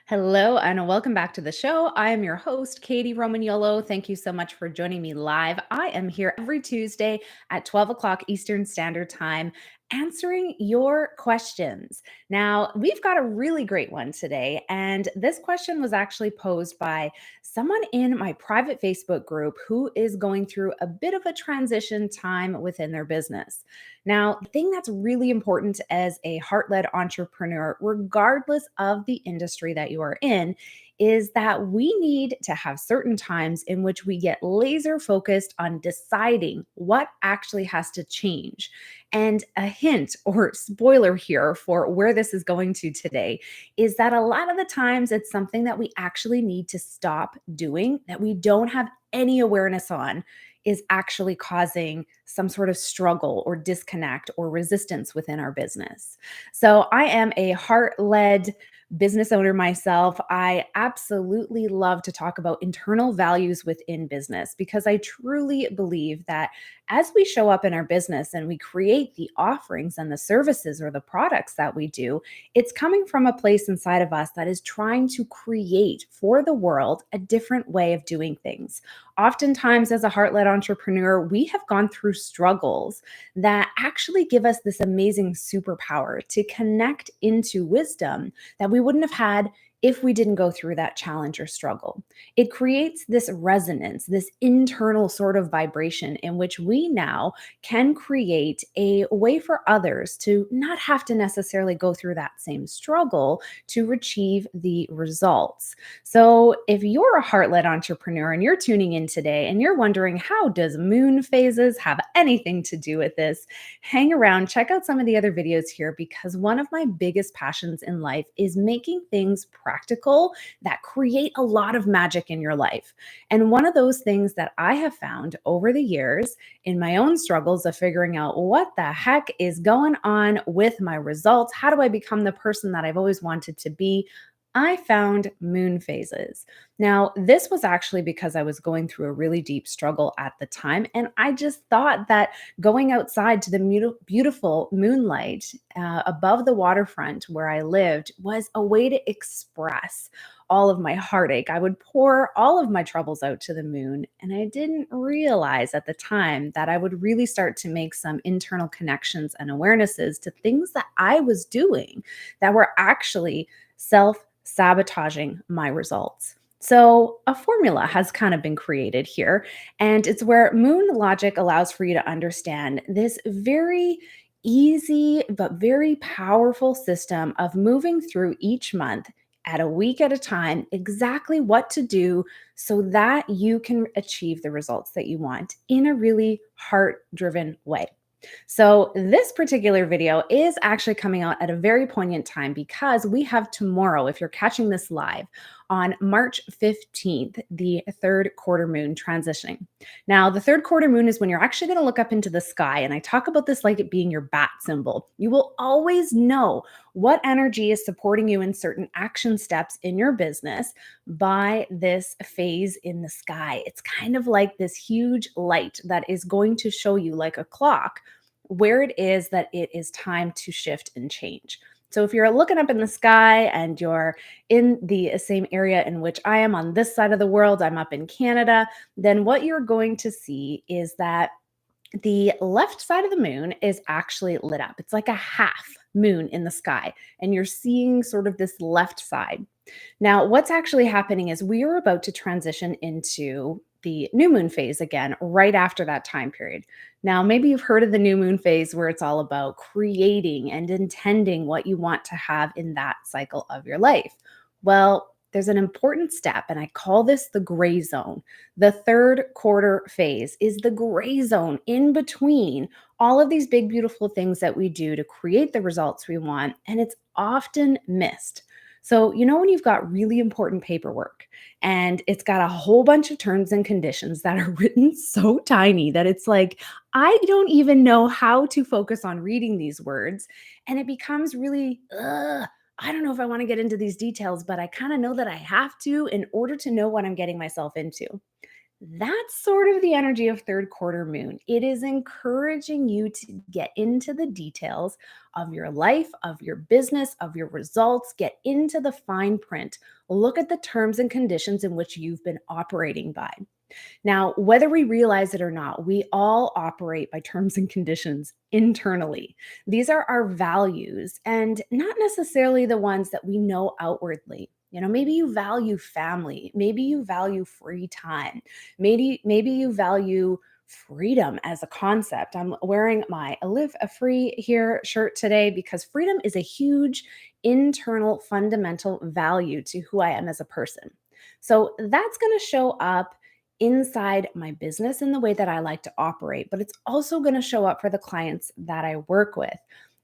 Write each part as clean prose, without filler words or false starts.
Hello and welcome back to the show. I am your host, Katie Romagnolo. Thank you so much for joining me live. I am here every Tuesday at 12 o'clock Eastern Standard Time answering your questions. Now, we've got a really great one today, and this question was actually posed by someone in my private Facebook group who is going through a bit of a transition time within their business. Now, the thing that's really important as a heart led entrepreneur, regardless of the industry that you are in, is that we need to have certain times in which we get laser focused on deciding what actually has to change. And a hint or spoiler here for where this is going to today is that a lot of the times it's something that we actually need to stop doing that we don't have any awareness on is actually causing some sort of struggle or disconnect or resistance within our business. So, I am a heart led business owner myself. I absolutely love to talk about internal values within business because I truly believe that as we show up in our business and we create the offerings and the services or the products that we do, it's coming from a place inside of us that is trying to create for the world a different way of doing things. Oftentimes, as a heart led entrepreneur, we have gone through struggles that actually give us this amazing superpower to connect into wisdom that we wouldn't have had if we didn't go through that challenge or struggle. It creates this resonance, this internal sort of vibration in which we now can create a way for others to not have to necessarily go through that same struggle to achieve the results. So, if you're a heart-led entrepreneur and you're tuning in today and you're wondering how does moon phases have anything to do with this, hang around, check out some of the other videos here because one of my biggest passions in life is making things practical that create a lot of magic in your life. And one of those things that I have found over the years in my own struggles of figuring out what the heck is going on with my results, how do I become the person that I've always wanted to be? I found moon phases. Now, this was actually because I was going through a really deep struggle at the time. And I just thought that going outside to the beautiful moonlight above the waterfront where I lived was a way to express all of my heartache. I would pour all of my troubles out to the moon. And I didn't realize at the time that I would really start to make some internal connections and awarenesses to things that I was doing that were actually self sabotaging my results. So, a formula has kind of been created here, and it's where Moonlogic allows for you to understand this very easy but very powerful system of moving through each month at a week at a time, exactly what to do so that you can achieve the results that you want in a really heart driven way. So, this particular video is actually coming out at a very poignant time because we have tomorrow, if you're catching this live, on March 15th, the third quarter moon transitioning. Now, the third quarter moon is when you're actually going to look up into the sky. And I talk about this like it being your bat symbol. You will always know what energy is supporting you in certain action steps in your business by this phase in the sky. It's kind of like this huge light that is going to show you, like a clock, where it is that it is time to shift and change. So if you're looking up in the sky and you're in the same area in which I am on this side of the world, I'm up in Canada, then what you're going to see is that the left side of the moon is actually lit up. It's like a half moon in the sky, and you're seeing sort of this left side. Now, what's actually happening is we are about to transition into the new moon phase again, right after that time period. Now, maybe you've heard of the new moon phase where it's all about creating and intending what you want to have in that cycle of your life. Well, there's an important step, and I call this the gray zone. The third quarter phase is the gray zone in between all of these big, beautiful things that we do to create the results we want, and it's often missed. So, when you've got really important paperwork and it's got a whole bunch of terms and conditions that are written so tiny that it's like, I don't even know how to focus on reading these words. And it becomes really, I don't know if I want to get into these details, but I kind of know that I have to in order to know what I'm getting myself into. That's sort of the energy of third quarter moon. It is encouraging you to get into the details of your life, of your business, of your results, get into the fine print. Look at the terms and conditions in which you've been operating by. Now, whether we realize it or not, we all operate by terms and conditions internally. These are our values and not necessarily the ones that we know outwardly. Maybe you value family, maybe you value free time, maybe you value freedom as a concept. I'm wearing my I Live a Free Here shirt today because freedom is a huge internal fundamental value to who I am as a person. So that's going to show up inside my business in the way that I like to operate, but it's also going to show up for the clients that I work with.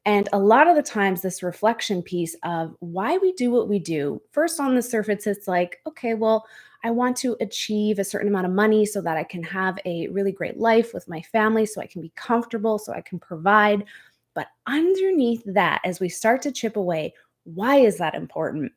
And a lot of the times, this reflection piece of why we do what we do, first on the surface, it's like, okay, well, I want to achieve a certain amount of money so that I can have a really great life with my family, so I can be comfortable, so I can provide. But underneath that, as we start to chip away, why is that important?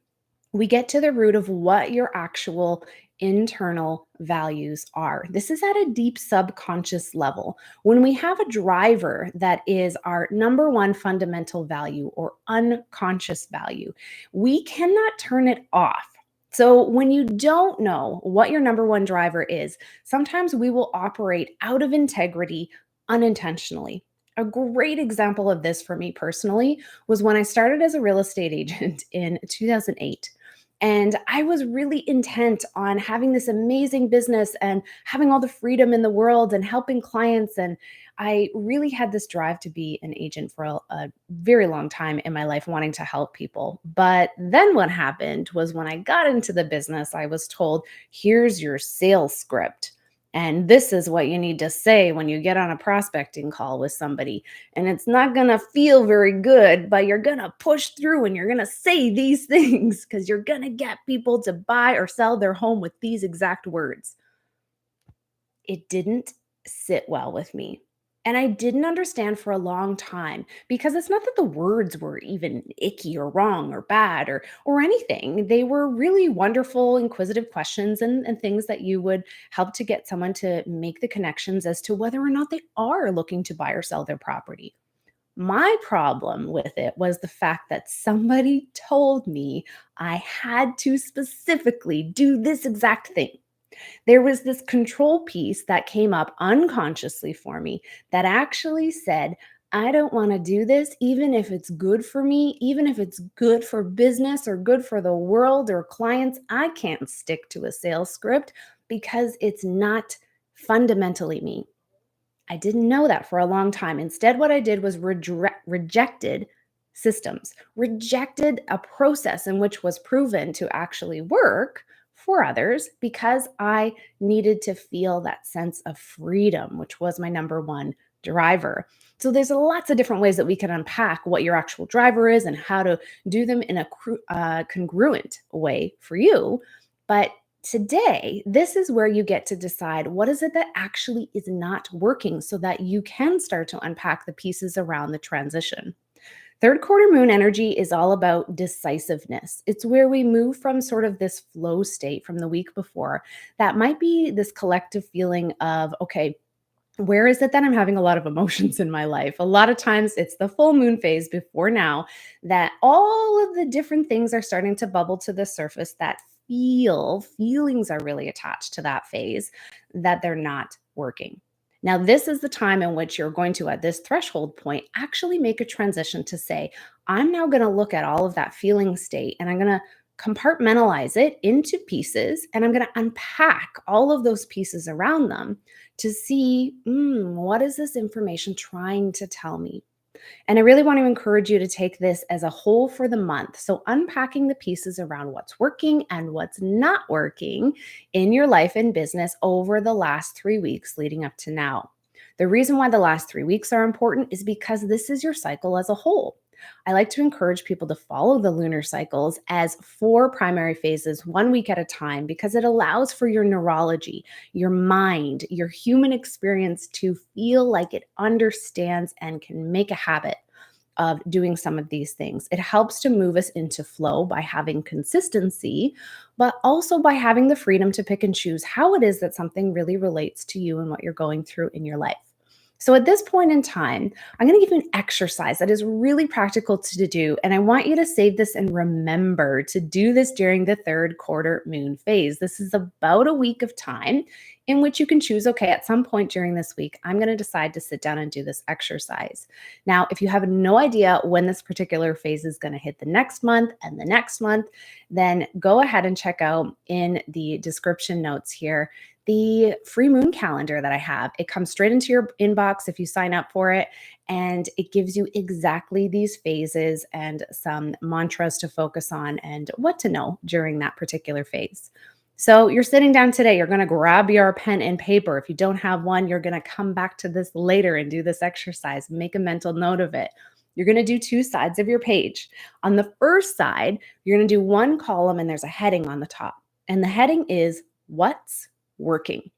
We get to the root of what your actual internal values are. This is at a deep subconscious level. When we have a driver that is our number one fundamental value or unconscious value, we cannot turn it off. So, when you don't know what your number one driver is, sometimes we will operate out of integrity unintentionally. A great example of this for me personally was when I started as a real estate agent in 2008. And I was really intent on having this amazing business and having all the freedom in the world and helping clients. And I really had this drive to be an agent for a very long time in my life, wanting to help people. But then what happened was when I got into the business, I was told, here's your sales script. And this is what you need to say when you get on a prospecting call with somebody. And it's not going to feel very good, but you're going to push through and you're going to say these things because you're going to get people to buy or sell their home with these exact words. It didn't sit well with me. And I didn't understand for a long time because it's not that the words were even icky or wrong or bad or anything. They were really wonderful, inquisitive questions and things that you would help to get someone to make the connections as to whether or not they are looking to buy or sell their property. My problem with it was the fact that somebody told me I had to specifically do this exact thing. There was this control piece that came up unconsciously for me that actually said, I don't want to do this, even if it's good for me, even if it's good for business or good for the world or clients. I can't stick to a sales script because it's not fundamentally me. I didn't know that for a long time. Instead, what I did was rejected systems, rejected a process in which was proven to actually work for others because I needed to feel that sense of freedom, which was my number one driver. So there's lots of different ways that we can unpack what your actual driver is and how to do them in a congruent way for you. But today, this is where you get to decide what is it that actually is not working so that you can start to unpack the pieces around the transition. Third quarter moon energy is all about decisiveness. It's where we move from sort of this flow state from the week before that might be this collective feeling of, okay, where is it that I'm having a lot of emotions in my life? A lot of times it's the full moon phase before now that all of the different things are starting to bubble to the surface that feelings are really attached to that phase that they're not working. Now, this is the time in which you're going to, at this threshold point, actually make a transition to say, I'm now going to look at all of that feeling state and I'm going to compartmentalize it into pieces and I'm going to unpack all of those pieces around them to see what is this information trying to tell me? And I really want to encourage you to take this as a whole for the month. So, unpacking the pieces around what's working and what's not working in your life and business over the last 3 weeks leading up to now. The reason why the last 3 weeks are important is because this is your cycle as a whole. I like to encourage people to follow the lunar cycles as 4 primary phases, 1 week at a time, because it allows for your neurology, your mind, your human experience to feel like it understands and can make a habit of doing some of these things. It helps to move us into flow by having consistency, but also by having the freedom to pick and choose how it is that something really relates to you and what you're going through in your life. So at this point in time, I'm going to give you an exercise that is really practical to do. And I want you to save this and remember to do this during the third quarter moon phase. This is about a week of time in which you can choose, okay, at some point during this week, I'm going to decide to sit down and do this exercise. Now, if you have no idea when this particular phase is going to hit the next month and the next month, then go ahead and check out in the description notes here the free moon calendar that I have. It comes straight into your inbox if you sign up for it, and it gives you exactly these phases and some mantras to focus on and what to know during that particular phase. So you're sitting down today, you're going to grab your pen and paper. If you don't have one, you're going to come back to this later and do this exercise. Make a mental note of it. You're going to do two sides of your page. On the first side, you're going to do one column and there's a heading on the top. And the heading is what's working.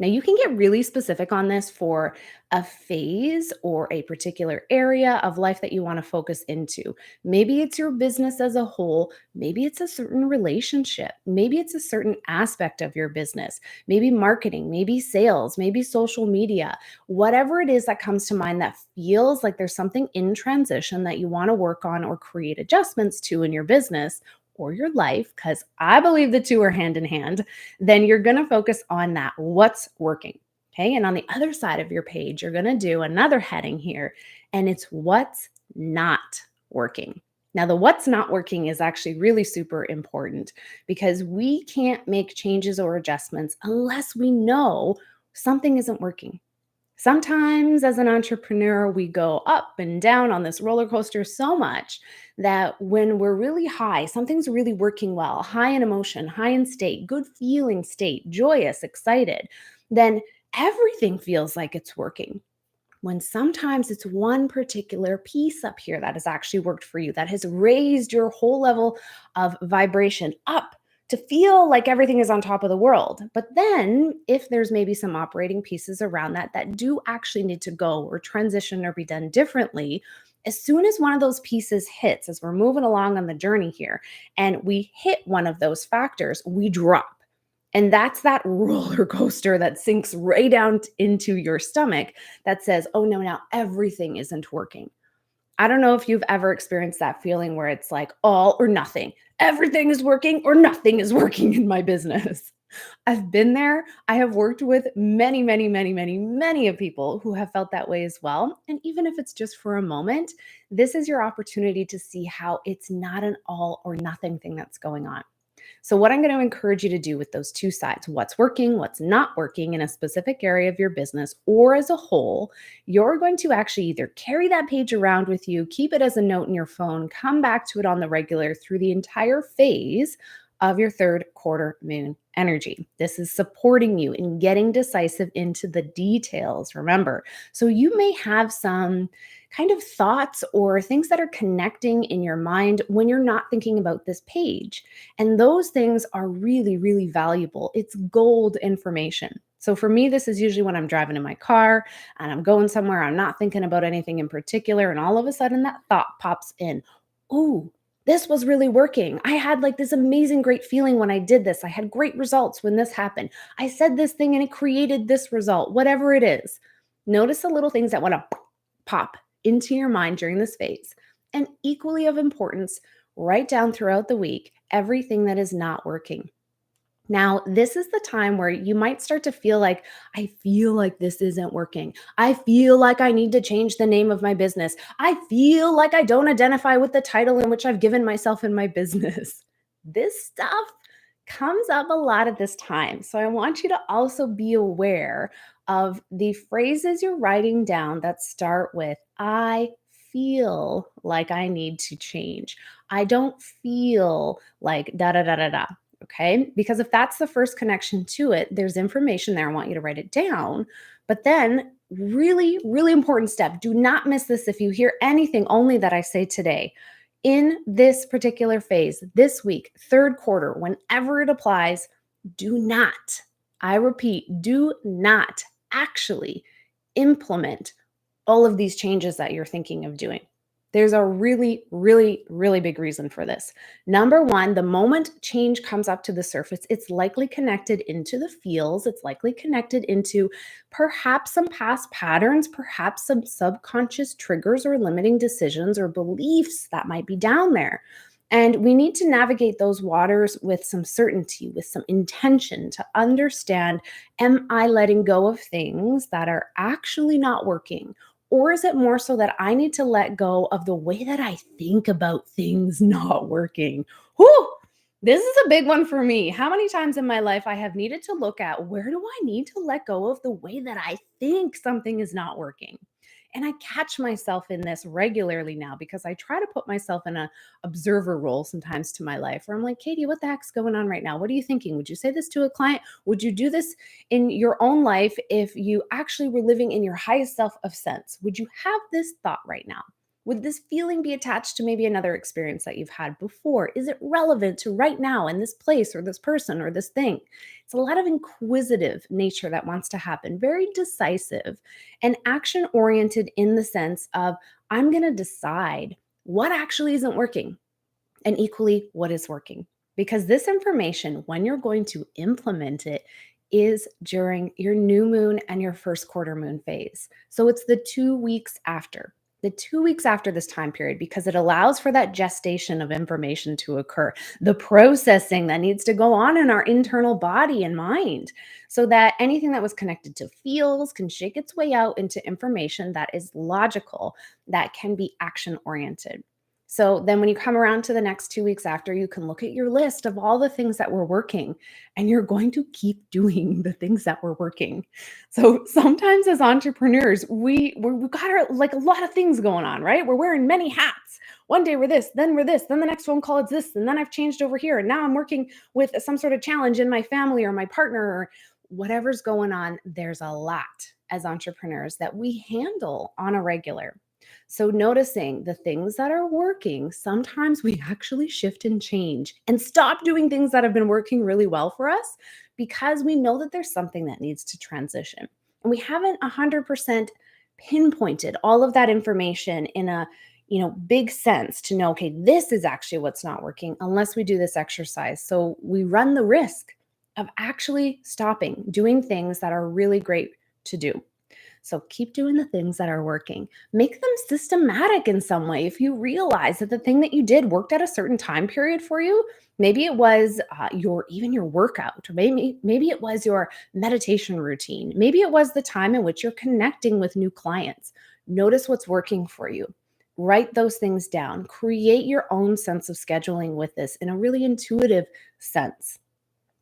Now, you can get really specific on this for a phase or a particular area of life that you want to focus into. Maybe it's your business as a whole. Maybe it's a certain relationship. Maybe it's a certain aspect of your business. Maybe marketing, maybe sales, maybe social media. Whatever it is that comes to mind that feels like there's something in transition that you want to work on or create adjustments to in your business or your life, because I believe the two are hand in hand, then you're going to focus on that. What's working? Okay. And on the other side of your page, you're going to do another heading here, and it's what's not working. Now, the what's not working is actually really super important because we can't make changes or adjustments unless we know something isn't working. Sometimes, as an entrepreneur, we go up and down on this roller coaster so much that when we're really high, something's really working well, high in emotion, high in state, good feeling state, joyous, excited, then everything feels like it's working. When sometimes it's one particular piece up here that has actually worked for you, that has raised your whole level of vibration up to feel like everything is on top of the world. But then, if there's maybe some operating pieces around that that do actually need to go or transition or be done differently, as soon as one of those pieces hits, as we're moving along on the journey here, and we hit one of those factors, we drop. And that's that roller coaster that sinks right down into your stomach that says, oh no, now everything isn't working. I don't know if you've ever experienced that feeling where it's like all or nothing. Everything is working or nothing is working in my business. I've been there. I have worked with many, many, many, many, many of people who have felt that way as well. And even if it's just for a moment, this is your opportunity to see how it's not an all or nothing thing that's going on. So, what I'm going to encourage you to do with those two sides, what's working, what's not working in a specific area of your business or as a whole, you're going to actually either carry that page around with you, keep it as a note in your phone, come back to it on the regular through the entire phase of your third quarter moon energy. This is supporting you in getting decisive into the details, remember. So you may have some kind of thoughts or things that are connecting in your mind when you're not thinking about this page. And those things are really, really valuable. It's gold information. So for me, this is usually when I'm driving in my car and I'm going somewhere, I'm not thinking about anything in particular. And all of a sudden that thought pops in. Ooh, this was really working. I had like this amazing, great feeling when I did this. I had great results when this happened. I said this thing and it created this result, whatever it is. Notice the little things that want to pop into your mind during this phase. And equally of importance, write down throughout the week everything that is not working. Now, this is the time where you might start to feel like, I feel like this isn't working. I feel like I need to change the name of my business. I feel like I don't identify with the title in which I've given myself in my business. This stuff comes up a lot at this time. So I want you to also be aware of the phrases you're writing down that start with, I feel like I need to change. I don't feel like da da da da da. Okay. Because if that's the first connection to it, there's information there. I want you to write it down. But then, really, really important step, do not miss this if you hear anything only that I say today. In this particular phase, this week, third quarter, whenever it applies, do not, I repeat, do not actually implement all of these changes that you're thinking of doing. There's a really, really, really big reason for this. Number one, the moment change comes up to the surface, it's likely connected into the feels. It's likely connected into perhaps some past patterns, perhaps some subconscious triggers or limiting decisions or beliefs that might be down there. And we need to navigate those waters with some certainty, with some intention to understand, am I letting go of things that are actually not working? Or is it more so that I need to let go of the way that I think about things not working? Whew, this is a big one for me. How many times in my life I have needed to look at, where do I need to let go of the way that I think something is not working? And I catch myself in this regularly now because I try to put myself in a observer role sometimes to my life where I'm like, Katie, what the heck's going on right now? What are you thinking? Would you say this to a client? Would you do this in your own life if you actually were living in your highest self of sense? Would you have this thought right now? Would this feeling be attached to maybe another experience that you've had before? Is it relevant to right now in this place or this person or this thing? It's a lot of inquisitive nature that wants to happen, very decisive and action oriented in the sense of I'm going to decide what actually isn't working and equally what is working. Because this information, when you're going to implement it, is during your new moon and your first quarter moon phase. So it's the 2 weeks after. The 2 weeks after this time period, because it allows for that gestation of information to occur, the processing that needs to go on in our internal body and mind, so that anything that was connected to feels can shake its way out into information that is logical, that can be action oriented. So then when you come around to the next 2 weeks after, you can look at your list of all the things that were working, and you're going to keep doing the things that were working. So sometimes as entrepreneurs, we've got like a lot of things going on, right? We're wearing many hats. One day we're this, then the next phone call is this, and then I've changed over here. And now I'm working with some sort of challenge in my family or my partner or whatever's going on. There's a lot as entrepreneurs that we handle on a regular. So, noticing the things that are working, sometimes we actually shift and change and stop doing things that have been working really well for us because we know that there's something that needs to transition. And we haven't 100% pinpointed all of that information in a big sense to know, okay, this is actually what's not working unless we do this exercise. So we run the risk of actually stopping doing things that are really great to do. So keep doing the things that are working. Make them systematic in some way. If you realize that the thing that you did worked at a certain time period for you, maybe it was your workout, or maybe it was your meditation routine, maybe it was the time in which you're connecting with new clients. Notice what's working for you. Write those things down. Create your own sense of scheduling with this in a really intuitive sense.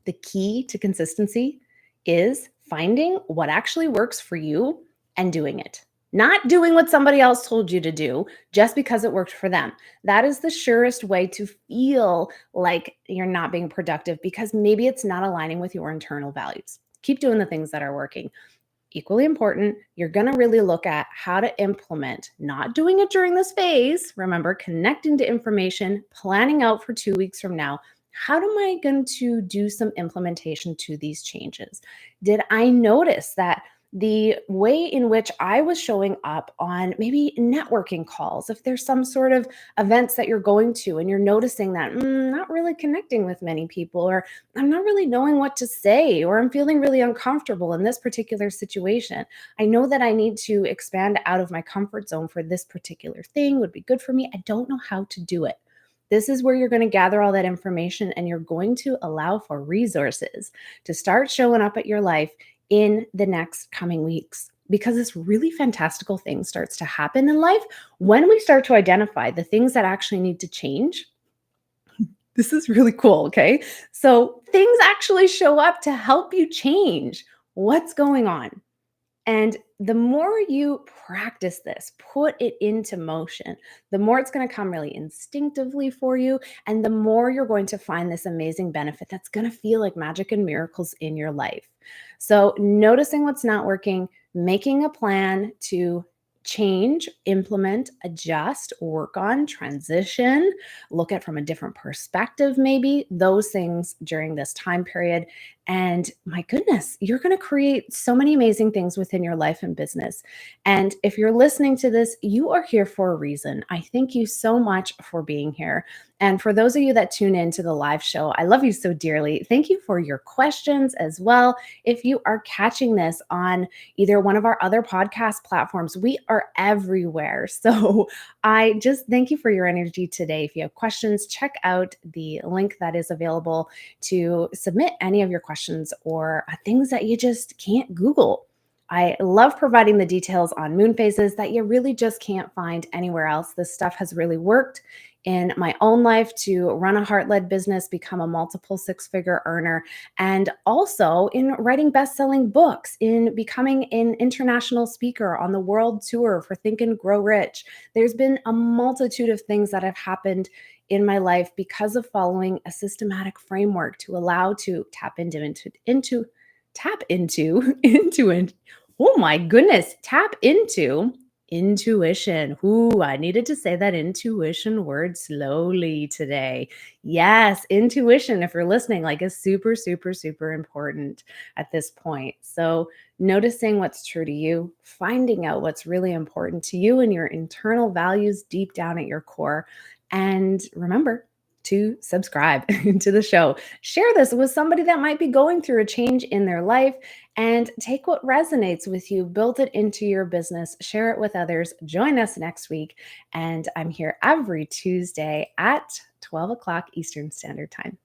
The key to consistency is finding what actually works for you and doing it. Not doing what somebody else told you to do just because it worked for them. That is the surest way to feel like you're not being productive because maybe it's not aligning with your internal values. Keep doing the things that are working. Equally important, you're going to really look at how to implement, not doing it during this phase. Remember, connecting to information, planning out for 2 weeks from now. How am I going to do some implementation to these changes? Did I notice that the way in which I was showing up on maybe networking calls, if there's some sort of events that you're going to and you're noticing that not really connecting with many people, or I'm not really knowing what to say, or I'm feeling really uncomfortable in this particular situation. I know that I need to expand out of my comfort zone for this particular thing would be good for me. I don't know how to do it. This is where you're going to gather all that information and you're going to allow for resources to start showing up at your life in the next coming weeks. Because this really fantastical thing starts to happen in life when we start to identify the things that actually need to change. This is really cool, okay? So things actually show up to help you change what's going on. And the more you practice this, put it into motion, the more it's going to come really instinctively for you. And the more you're going to find this amazing benefit that's going to feel like magic and miracles in your life. So, noticing what's not working, making a plan to change, implement, adjust, work on, transition, look at from a different perspective, maybe those things during this time period. And my goodness, you're going to create so many amazing things within your life and business. And if you're listening to this, you are here for a reason. I thank you so much for being here. And for those of you that tune in to the live show, I love you so dearly. Thank you for your questions as well. If you are catching this on either one of our other podcast platforms, we are everywhere. So I just thank you for your energy today. If you have questions, check out the link that is available to submit any of your questions or things that you just can't Google. I love providing the details on moon phases that you really just can't find anywhere else. This stuff has really worked in my own life to run a heart led business, become a multiple six-figure earner, and also in writing best-selling books, in becoming an international speaker on the world tour for Think and Grow Rich. There's been a multitude of things that have happened in my life because of following a systematic framework to allow to tap into oh my goodness, tap into intuition. Ooh, I needed to say that intuition word slowly today. Yes, intuition, if you're listening, like is super, super, super important at this point. So noticing what's true to you, finding out what's really important to you and your internal values deep down at your core. And remember, to subscribe to the show. Share this with somebody that might be going through a change in their life and take what resonates with you, build it into your business, share it with others. Join us next week. And I'm here every Tuesday at 12 o'clock Eastern Standard Time.